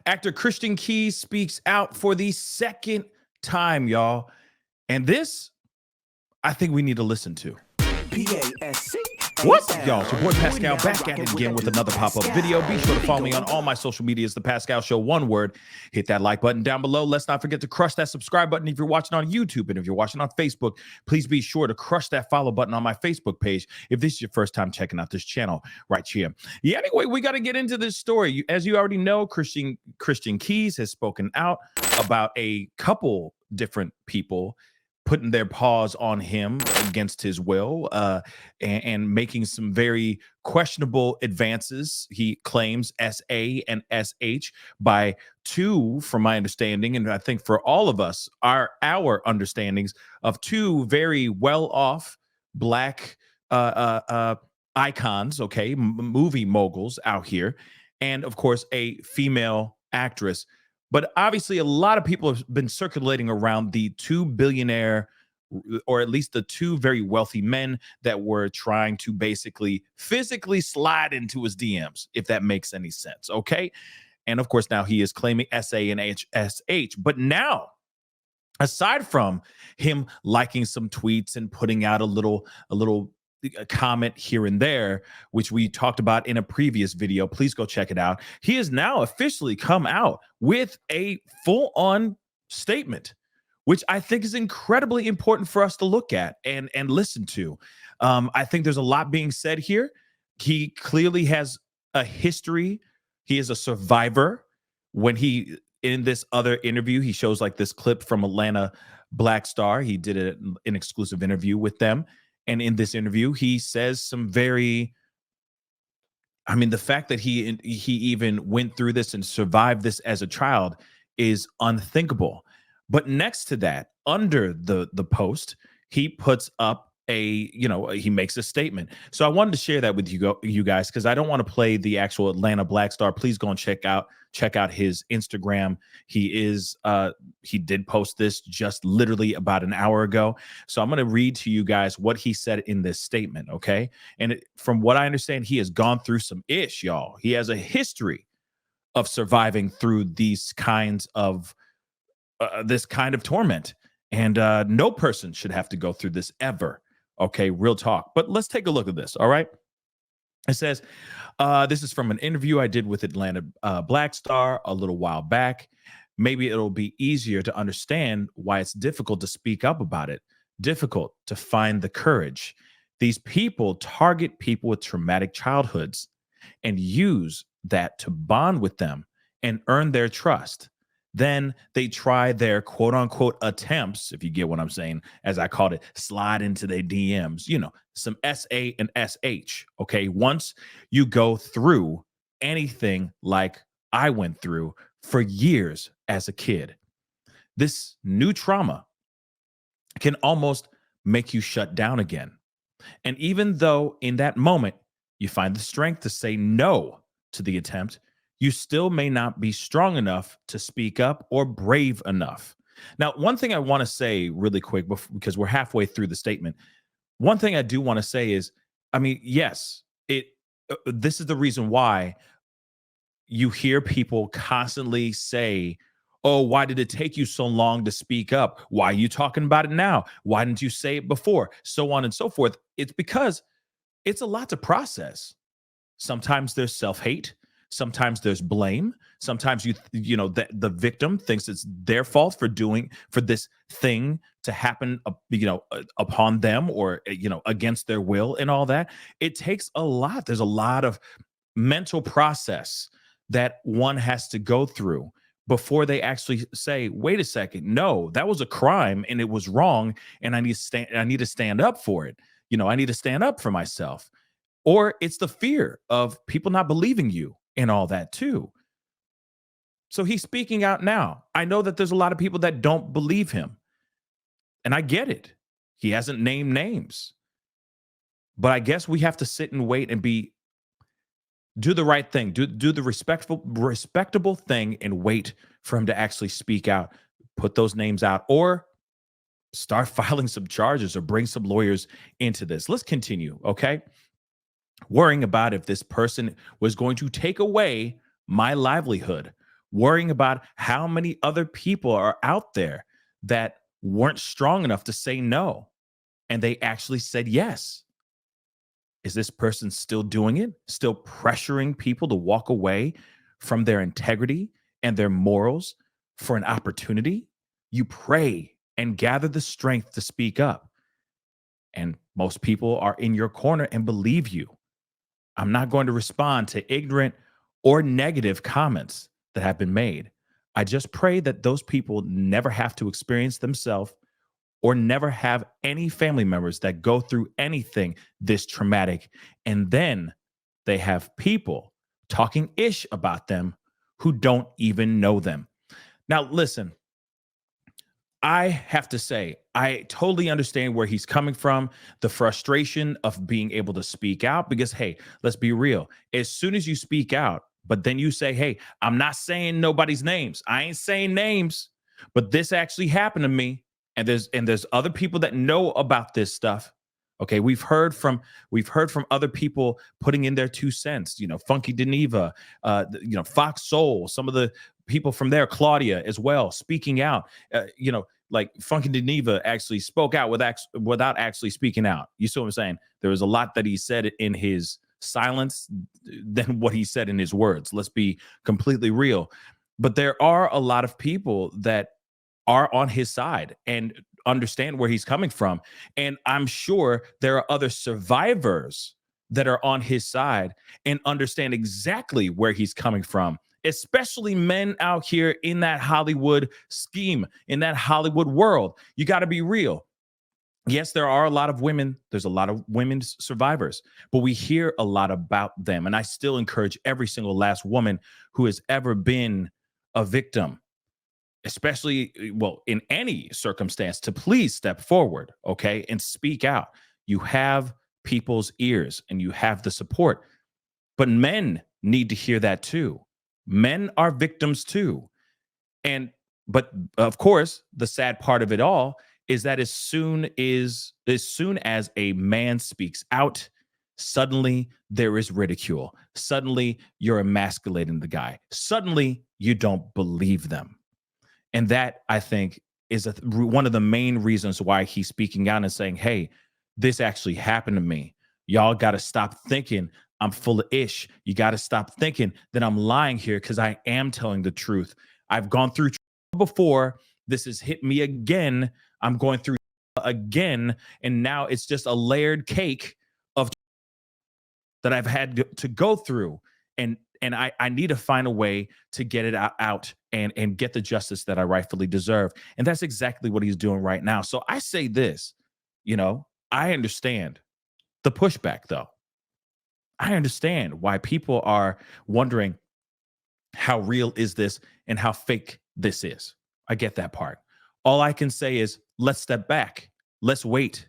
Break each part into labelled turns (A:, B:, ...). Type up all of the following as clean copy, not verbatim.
A: Actor Christian Keys speaks out for the second time, y'all. And this, I think we need to listen to. What's up, y'all? It's your boy Pascal back at it again with another pop-up video. Be sure to follow me on all my social medias, The Pascal Show, one word. Hit that like button down below. Let's not forget to crush that subscribe button if you're watching on YouTube. And if you're watching on Facebook, please be sure to crush that follow button on my Facebook page if this is your first time checking out this channel right here. Yeah, anyway, we got to get into this story. As you already know, Christian Keys has spoken out about a couple different people putting their paws on him against his will and making some very questionable advances. He claims SA and SH by two, from my understanding, and I think for all of us, our understandings of two very well-off Black icons, okay, movie moguls out here, and of course, a female actress. But obviously, a lot of people have been circulating around the two billionaire, or at least the two very wealthy men that were trying to basically physically slide into his DMs, if that makes any sense, okay? And of course, now he is claiming SA and SH. But now, aside from him liking some tweets and putting out a little comment here and there, which we talked about in a previous video, please go check it out. He has now officially come out with a full-on statement, which I think is incredibly important for us to look at and listen to. I think there's a lot being said here. He clearly has a history. He is a survivor. When he, in this other interview, he shows like this clip from Atlanta Black Star. He did an exclusive interview with them. And in this interview, he says some very, I mean, the fact that he even went through this and survived this as a child is unthinkable. But next to that, under the post, he puts up he makes a statement. So I wanted to share that with you guys, because I don't want to play the actual Atlanta Black Star. Please go and check out his Instagram. He did post this just literally about an hour ago. So I'm going to read to you guys what he said in this statement, okay? And from what I understand, he has gone through some ish, y'all. He has a history of surviving through these kinds of this kind of torment. And no person should have to go through this ever. Okay, real talk. But let's take a look at this, all right? It says, this is from an interview I did with Atlanta Black Star a little while back. Maybe it'll be easier to understand why it's difficult to speak up about it, difficult to find the courage. These people target people with traumatic childhoods and use that to bond with them and earn their trust. Then they try their quote unquote attempts, if you get what I'm saying, as I called it, slide into their DMs, some SA and SH. Okay. Once you go through anything like I went through for years as a kid, this new trauma can almost make you shut down again. And even though in that moment you find the strength to say no to the attempt, you still may not be strong enough to speak up or brave enough. Now, one thing I want to say really quick, because we're halfway through the statement, one thing I do want to say is, I mean, yes, this is the reason why you hear people constantly say, oh, why did it take you so long to speak up? Why are you talking about it now? Why didn't you say it before? So on and so forth. It's because it's a lot to process. Sometimes there's self-hate. Sometimes there's blame. Sometimes the victim thinks it's their fault for this thing to happen, upon them or, against their will and all that. It takes a lot. There's a lot of mental process that one has to go through before they actually say, wait a second, no, that was a crime and it was wrong. And I need to stand up for it. I need to stand up for myself. Or it's the fear of people not believing you and all that too. So he's speaking out now. I know that there's a lot of people that don't believe him. And I get it. He hasn't named names. But I guess we have to sit and wait and do the right thing. Do the respectable thing and wait for him to actually speak out, put those names out, or start filing some charges or bring some lawyers into this. Let's continue, okay? Worrying about if this person was going to take away my livelihood. worrying about how many other people are out there that weren't strong enough to say no and they actually said yes. Is this person still doing it? Still pressuring people to walk away from their integrity and their morals for an opportunity? You pray and gather the strength to speak up. And most people are in your corner and believe you. I'm not going to respond to ignorant or negative comments that have been made. I just pray that those people never have to experience themselves or never have any family members that go through anything this traumatic. And then they have people talking ish about them who don't even know them. Now, listen, I have to say, I totally understand where he's coming from, the frustration of being able to speak out, because, hey, let's be real. As soon as you speak out, but then you say, hey, I'm not saying nobody's names. I ain't saying names, but this actually happened to me. And there's other people that know about this stuff. Okay, we've heard from other people putting in their 2 cents. Funky Geneva, Fox Soul, some of the people from there, Claudia as well, speaking out. Like Funky Geneva actually spoke out without actually speaking out. You see what I'm saying? There was a lot that he said in his silence than what he said in his words. Let's be completely real. But there are a lot of people that are on his side and understand where he's coming from. And I'm sure there are other survivors that are on his side and understand exactly where he's coming from, especially men out here in that Hollywood scheme, in that Hollywood world. You got to be real. Yes, there are a lot of women. There's a lot of women survivors, but we hear a lot about them. And I still encourage every single last woman who has ever been a victim, especially, well, in any circumstance, to please step forward, okay, and speak out. You have people's ears and you have the support, but men need to hear that too. Men are victims too. But of course, the sad part of it all is that as soon as a man speaks out, suddenly there is ridicule. Suddenly you're emasculating the guy. Suddenly you don't believe them. And that, I think, is one of the main reasons why he's speaking out and saying, hey, this actually happened to me. Y'all got to stop thinking I'm full of ish. You got to stop thinking that I'm lying here, because I am telling the truth. I've gone through before. This has hit me again. I'm going through again. And now it's just a layered cake of that I've had to go through. And I need to find a way to get it out and get the justice that I rightfully deserve. And that's exactly what he's doing right now. So I say this, I understand the pushback, though. I understand why people are wondering how real is this and how fake this is. I get that part. All I can say is let's step back. Let's wait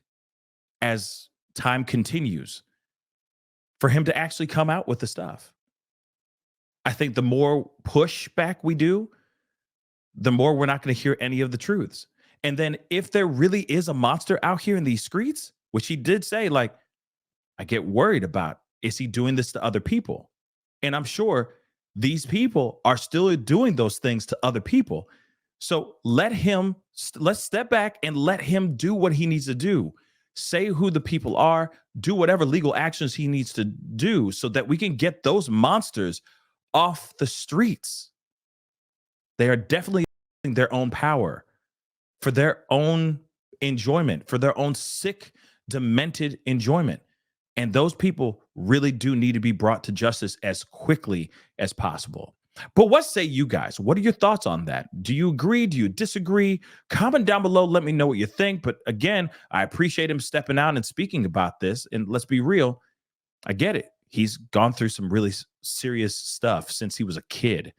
A: as time continues for him to actually come out with the stuff. I think the more pushback we do, the more we're not going to hear any of the truths. And then if there really is a monster out here in these streets, which he did say, like, I get worried about, is he doing this to other people? And I'm sure these people are still doing those things to other people. So let's step back and let him do what he needs to do. Say who the people are, do whatever legal actions he needs to do so that we can get those monsters off the streets. They are definitely using their own power for their own enjoyment, for their own sick, demented enjoyment. And those people really do need to be brought to justice as quickly as possible. But what say you guys? What are your thoughts on that? Do you agree? Do you disagree? Comment down below. Let me know what you think. But again, I appreciate him stepping out and speaking about this. And let's be real, I get it. He's gone through some really serious stuff since he was a kid.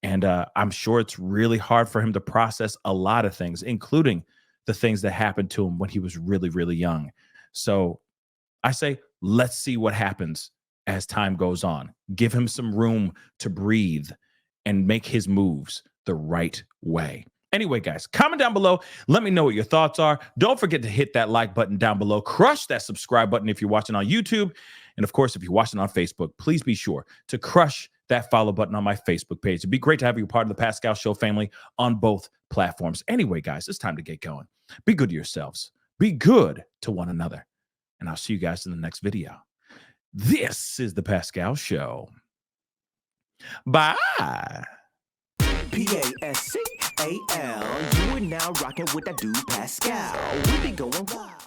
A: And I'm sure it's really hard for him to process a lot of things, including the things that happened to him when he was really, really young. So I say, let's see what happens as time goes on. Give him some room to breathe and make his moves the right way. Anyway, guys, comment down below. Let me know what your thoughts are. Don't forget to hit that like button down below. Crush that subscribe button if you're watching on YouTube. And of course, if you're watching on Facebook, please be sure to crush that follow button on my Facebook page. It'd be great to have you part of the Pascal Show family on both platforms. Anyway, guys, it's time to get going. Be good to yourselves. Be good to one another. And I'll see you guys in the next video. This is the Pascal Show. Bye.
B: Pascal, you are now rocking with that dude Pascal. We be going wild.